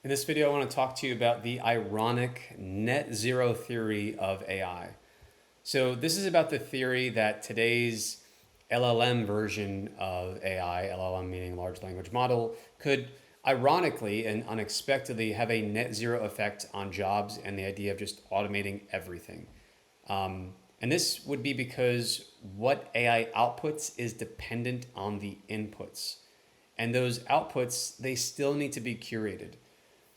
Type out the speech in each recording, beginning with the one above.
In this video, I want to talk to you about the ironic net zero theory of AI. So this is about the theory that today's LLM version of AI, LLM meaning large language model, could ironically and unexpectedly have a net zero effect on jobs and the idea of just automating everything. And this would be because what AI outputs is dependent on the inputs. And those outputs, they still need to be curated.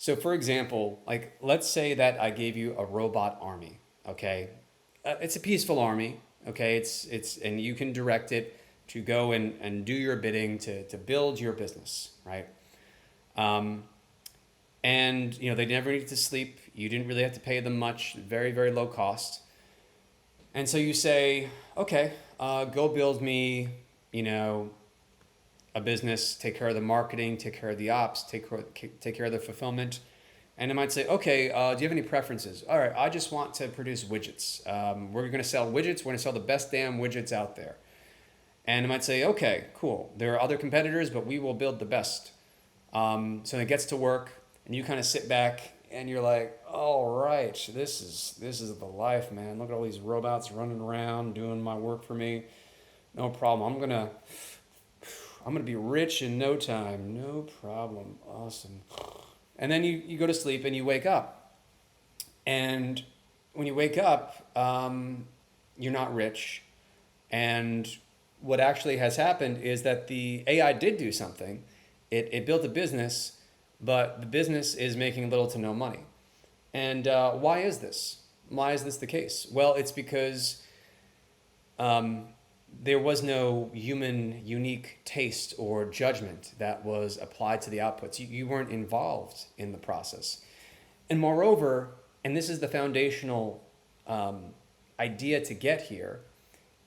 So for example, like let's say that I gave you a robot army, okay? It's a peaceful army, okay? And you can direct it to go and do your bidding to build your business, right? And they never needed to sleep. You didn't really have to pay them much, very, very low cost. And so you say, okay, go build me, a business, take care of the marketing, take care of the ops, take care of the fulfillment. And it might say, okay, do you have any preferences? All right, I just want to produce widgets. We're going to sell widgets. We're going to sell the best damn widgets out there. And it might say, okay, cool. There are other competitors, but we will build the best. So it gets to work, and you kind of sit back, and you're like, all right, this is the life, man. Look at all these robots running around doing my work for me. No problem. I'm gonna be rich in no time. No problem. Awesome. And then you go to sleep and you wake up. And when you wake up, you're not rich. And what actually has happened is that the AI did do something. It built a business, but the business is making little to no money. And why is this? Why is this the case? Well, it's because there was no human unique taste or judgment that was applied to the outputs. You weren't involved in the process. And moreover, and this is the foundational idea to get here,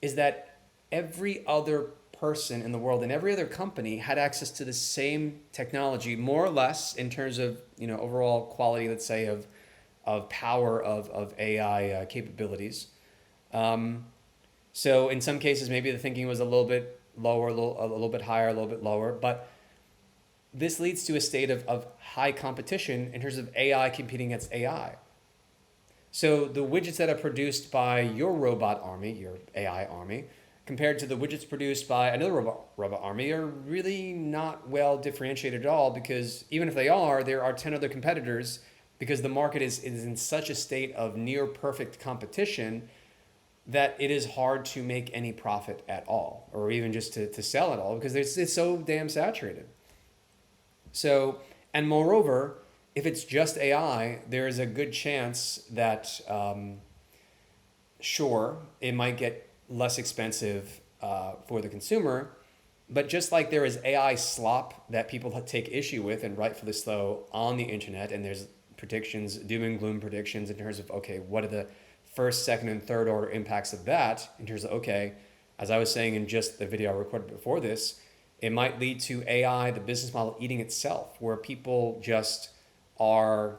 is that every other person in the world and every other company had access to the same technology, more or less in terms of overall quality, let's say, of power of AI capabilities. So in some cases, maybe the thinking was a little bit lower, a little bit higher, a little bit lower. But this leads to a state of high competition in terms of AI competing against AI. So the widgets that are produced by your robot army, your AI army, compared to the widgets produced by another robot army are really not well differentiated at all, because even if they are, there are 10 other competitors, because the market is in such a state of near perfect competition that it is hard to make any profit at all, or even just to sell at all, because it's so damn saturated. So, and moreover, if it's just AI, there is a good chance that, sure, it might get less expensive for the consumer, but just like there is AI slop that people take issue with, and rightfully so, on the internet, and there's predictions, doom and gloom predictions in terms of, okay, what are the first, second, and third order impacts of that, in terms of, okay, as I was saying in just the video I recorded before this, it might lead to AI, the business model, eating itself, where people just are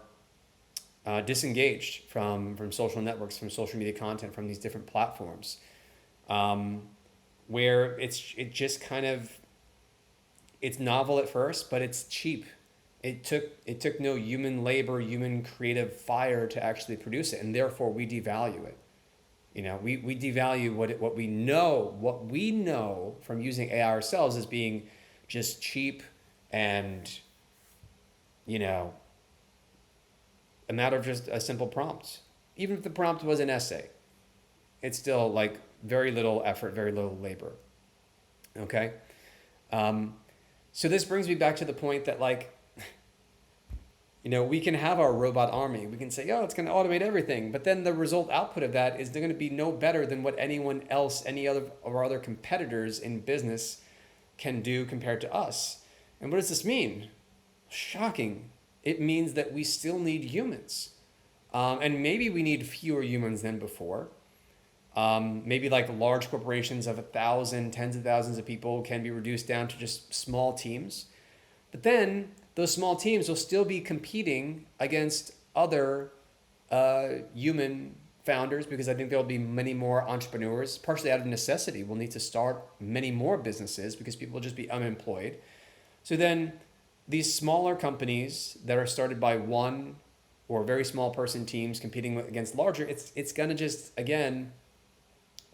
disengaged from social networks, from social media content, from these different platforms, where it's novel at first, but it's cheap. It took no human labor, human creative fire to actually produce it, and therefore we devalue it. We devalue what we know from using AI ourselves as being just cheap and a matter of just a simple prompt. Even if the prompt was an essay, it's still like very little effort, very little labor. Okay? So this brings me back to the point that, like, we can have our robot army. We can say, oh, it's going to automate everything. But then the result output of that is they're going to be no better than what anyone else, any other of our other competitors in business can do compared to us. And what does this mean? Shocking. It means that we still need humans. And maybe we need fewer humans than before. Maybe like large corporations of 1,000, tens of thousands of people can be reduced down to just small teams. But then those small teams will still be competing against other human founders, because I think there'll be many more entrepreneurs, partially out of necessity. We'll need to start many more businesses because people will just be unemployed. So then these smaller companies that are started by one or very small person teams competing against larger, it's going to just, again,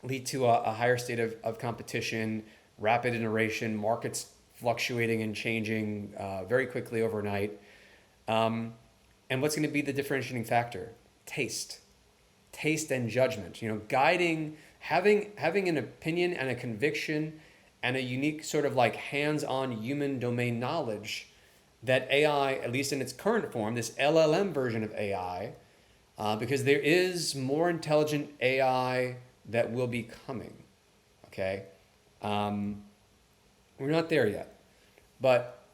lead to a higher state of competition, rapid iteration, markets fluctuating and changing very quickly overnight. And what's going to be the differentiating factor? Taste and judgment. Guiding, having an opinion and a conviction and a unique sort of like hands-on human domain knowledge that AI, at least in its current form, this LLM version of AI, because there is more intelligent AI that will be coming. Okay, we're not there yet, but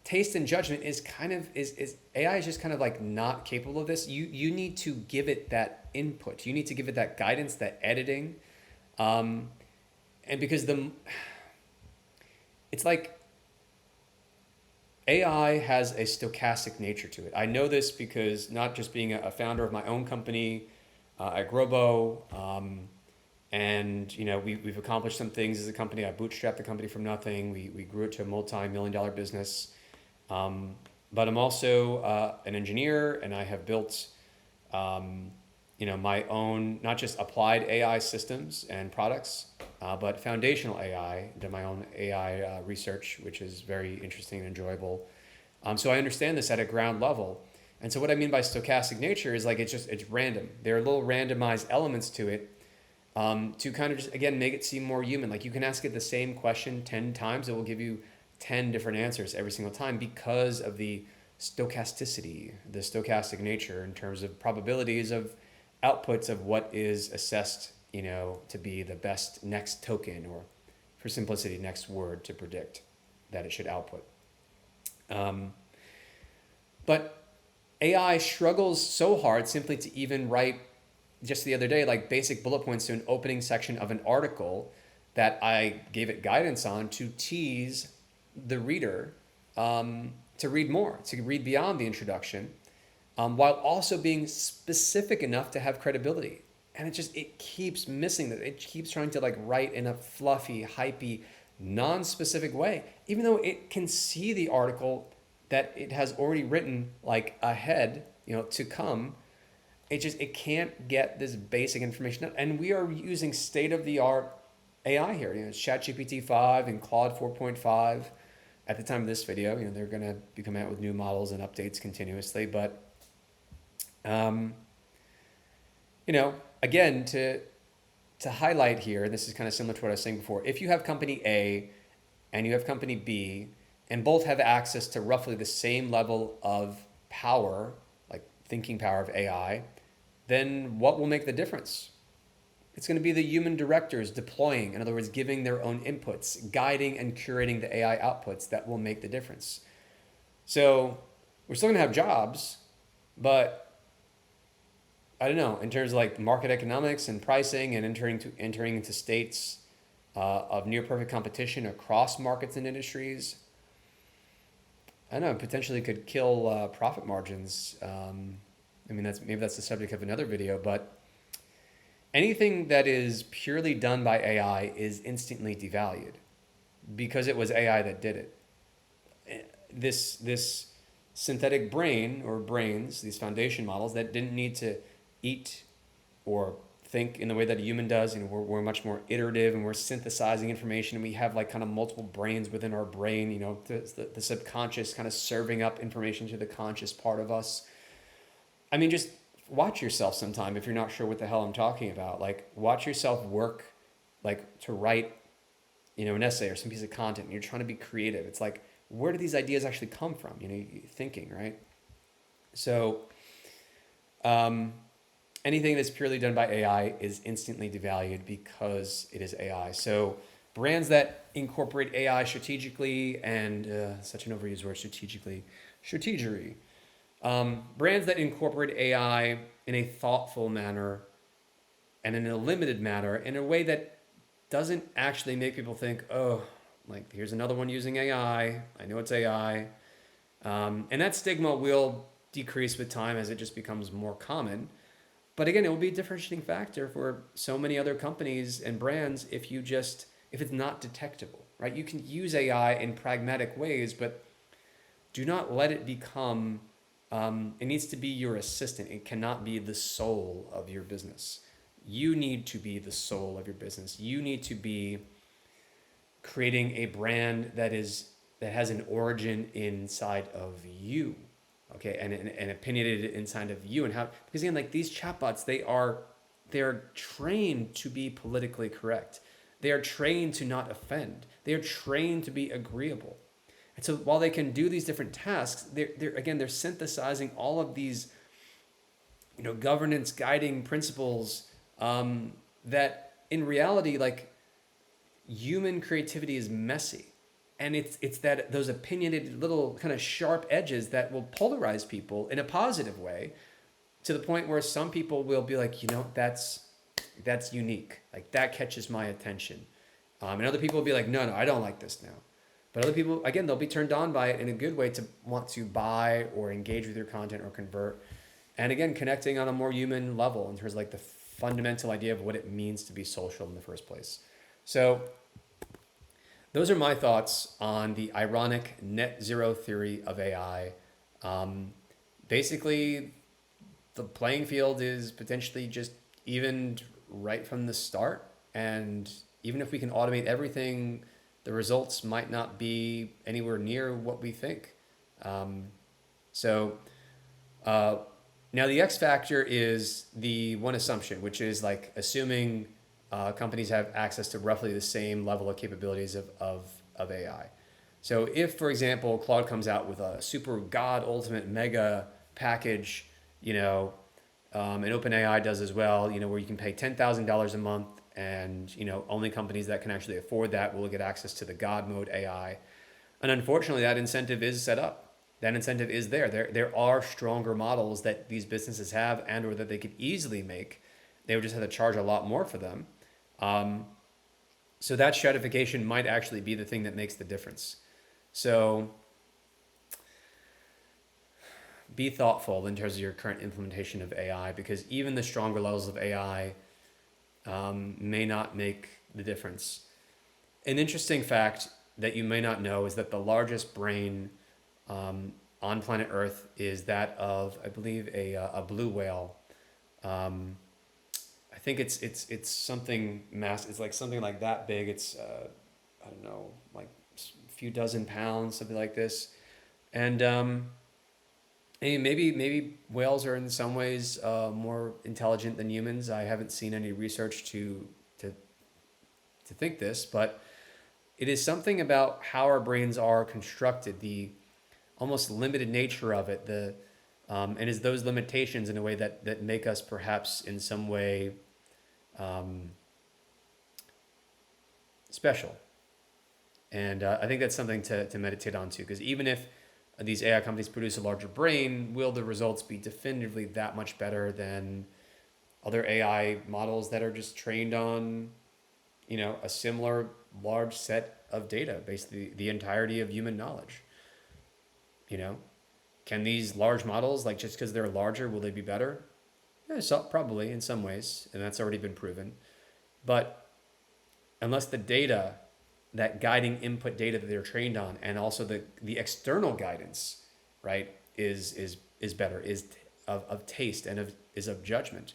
taste and judgment is kind of is AI is just kind of like not capable of this. You need to give it that input. You need to give it that guidance, that editing, and because it's like AI has a stochastic nature to it. I know this because not just being a founder of my own company at Grobo, and we've accomplished some things as a company. I bootstrapped the company from nothing. We grew it to a multi-million-dollar business. But I'm also an engineer, and I have built my own, not just applied AI systems and products, but foundational AI. Did my own AI research, which is very interesting and enjoyable. So I understand this at a ground level. And so what I mean by stochastic nature is like it's random. There are little randomized elements to it to kind of just, again, make it seem more human. Like you can ask it the same question 10 times, it will give you 10 different answers every single time because of the stochasticity, the stochastic nature in terms of probabilities of outputs of what is assessed, to be the best next token, or for simplicity, next word to predict that it should output. But AI struggles so hard simply to even write, just the other day, like basic bullet points to an opening section of an article that I gave it guidance on to tease the reader to read more, to read beyond the introduction, while also being specific enough to have credibility. And it keeps missing that. It keeps trying to like write in a fluffy, hypey, non-specific way, even though it can see the article that it has already written like ahead, to come. It can't get this basic information. And we are using state-of-the-art AI here. It's ChatGPT 5 and Claude 4.5. At the time of this video, they're going to be coming out with new models and updates continuously. But, again, to highlight here, and this is kind of similar to what I was saying before, if you have company A and you have company B, and both have access to roughly the same level of power, like thinking power of AI, then what will make the difference? It's going to be the human directors deploying, in other words, giving their own inputs, guiding and curating the AI outputs that will make the difference. So we're still going to have jobs, but I don't know, in terms of like market economics and pricing and entering into states of near perfect competition across markets and industries, I don't know, potentially could kill profit margins. Maybe that's the subject of another video, but anything that is purely done by AI is instantly devalued because it was AI that did it. This synthetic brain or brains, these foundation models that didn't need to eat or think in the way that a human does, we're much more iterative and we're synthesizing information, and we have like kind of multiple brains within our brain, the subconscious kind of serving up information to the conscious part of us. I mean, just watch yourself sometime if you're not sure what the hell I'm talking about. Like, watch yourself work, like to write, an essay or some piece of content, and you're trying to be creative. It's like, where do these ideas actually come from? Thinking, right? So, anything that's purely done by AI is instantly devalued because it is AI. So brands that incorporate AI strategically, and such an overused word, strategery. Brands that incorporate AI in a thoughtful manner and in a limited manner, in a way that doesn't actually make people think, oh, like here's another one using AI. I know it's AI. And that stigma will decrease with time as it just becomes more common. But again, it will be a differentiating factor for so many other companies and brands if it's not detectable, right? You can use AI in pragmatic ways, but do not let it become, it needs to be your assistant. It cannot be the soul of your business. You need to be the soul of your business. You need to be creating a brand that has an origin inside of you, okay, and opinionated inside of you. And how, because again, like these chatbots, they're trained to be politically correct. They are trained to not offend. They are trained to be agreeable. And so while they can do these different tasks, they're synthesizing all of these, governance guiding principles, that in reality, like, human creativity is messy, and it's that those opinionated little kind of sharp edges that will polarize people in a positive way, to the point where some people will be like, that's unique, like that catches my attention, and other people will be like, no, I don't like this now. But other people, again, they'll be turned on by it in a good way to want to buy or engage with your content or convert. And again, connecting on a more human level in terms of like the fundamental idea of what it means to be social in the first place. So those are my thoughts on the ironic net zero theory of AI. Basically, the playing field is potentially just evened right from the start. And even if we can automate everything, the results might not be anywhere near what we think. So now the X factor is the one assumption, which is like assuming companies have access to roughly the same level of capabilities of AI. So if, for example, Claude comes out with a super god ultimate mega package, and OpenAI does as well, where you can pay $10,000 a month, and only companies that can actually afford that will get access to the God mode AI. And unfortunately, that incentive is set up. That incentive is there. There are stronger models that these businesses have and or that they could easily make. They would just have to charge a lot more for them. So that stratification might actually be the thing that makes the difference. So be thoughtful in terms of your current implementation of AI, because even the stronger levels of AI may not make the difference. An interesting fact that you may not know is that the largest brain on planet Earth is that of, I believe, a blue whale. I think it's something mass. It's like something like that big. It's I don't know, like a few dozen pounds, something like this. And maybe whales are in some ways more intelligent than humans. I haven't seen any research to think this, but it is something about how our brains are constructed, the almost limited nature of it, and is those limitations in a way that make us perhaps in some way special. And I think that's something to meditate on too, because even if these AI companies produce a larger brain, will the results be definitively that much better than other AI models that are just trained on, a similar large set of data, basically the entirety of human knowledge? Can these large models, like just because they're larger, will they be better? Yeah, so probably in some ways, and that's already been proven. But unless the data, that guiding input data that they're trained on, and also the external guidance, right, is better, is of taste and is of judgment.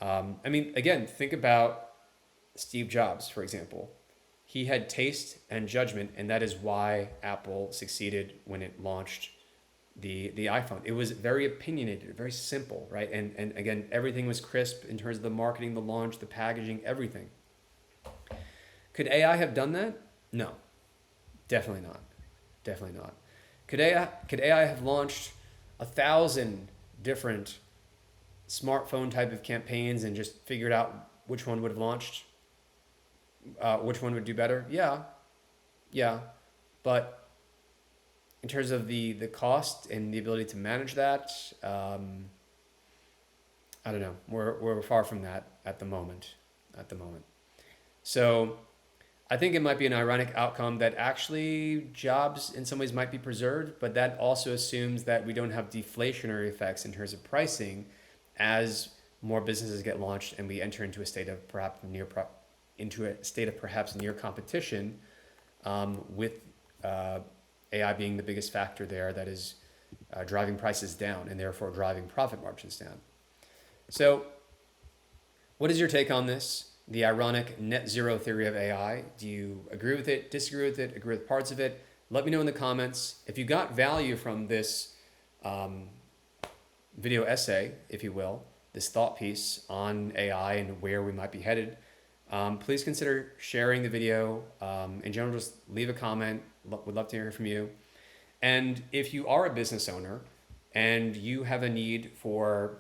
Again, think about Steve Jobs, for example. He had taste and judgment, and that is why Apple succeeded when it launched the iPhone. It was very opinionated, very simple, right? And again, everything was crisp in terms of the marketing, the launch, the packaging, everything. Could AI have done that? No, definitely not. Definitely not. Could AI have launched 1,000 different smartphone type of campaigns and just figured out which one would have launched, which one would do better? Yeah. But in terms of the cost and the ability to manage that, I don't know. We're far from that at the moment. So I think it might be an ironic outcome that actually jobs in some ways might be preserved, but that also assumes that we don't have deflationary effects in terms of pricing as more businesses get launched and we enter into a state of perhaps near competition, with AI being the biggest factor there that is driving prices down and therefore driving profit margins down. So what is your take on this? The ironic net zero theory of AI. Do you agree with it, disagree with it, agree with parts of it? Let me know in the comments. If you got value from this video essay, if you will, this thought piece on AI and where we might be headed, please consider sharing the video. In general, just leave a comment. Would love to hear from you. And if you are a business owner and you have a need for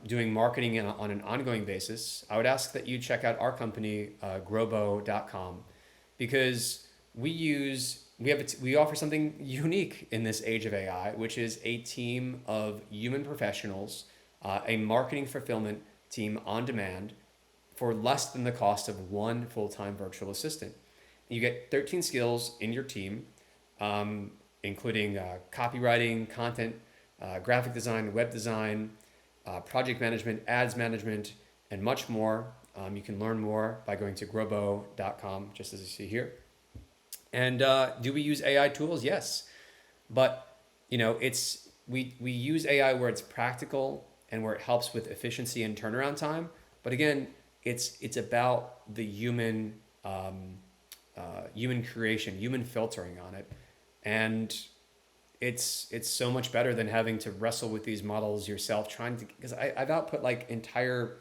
doing marketing on an ongoing basis, I would ask that you check out our company, growbo.com, because we offer something unique in this age of AI, which is a team of human professionals, a marketing fulfillment team on demand for less than the cost of one full-time virtual assistant. You get 13 skills in your team, including copywriting, content, graphic design, web design, project management, ads management, and much more. You can learn more by going to growbo.com, just as you see here. And do we use AI tools? Yes, but we use AI where it's practical and where it helps with efficiency and turnaround time. But again, it's about the human curation, human filtering on it, and it's so much better than having to wrestle with these models yourself, because I've output like entire.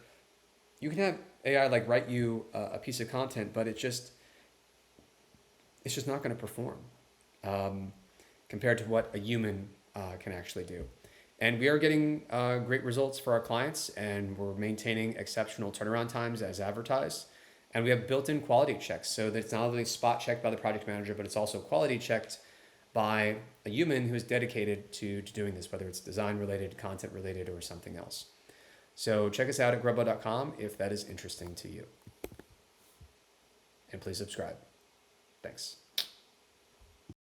You can have AI like write you a piece of content, but it's just not going to perform compared to what a human can actually do. And we are getting great results for our clients, and we're maintaining exceptional turnaround times as advertised. And we have built-in quality checks, so that it's not only spot checked by the project manager, but it's also quality checked by a human who is dedicated to doing this, whether it's design related, content related, or something else. So check us out at grubbo.com if that is interesting to you. And please subscribe. Thanks.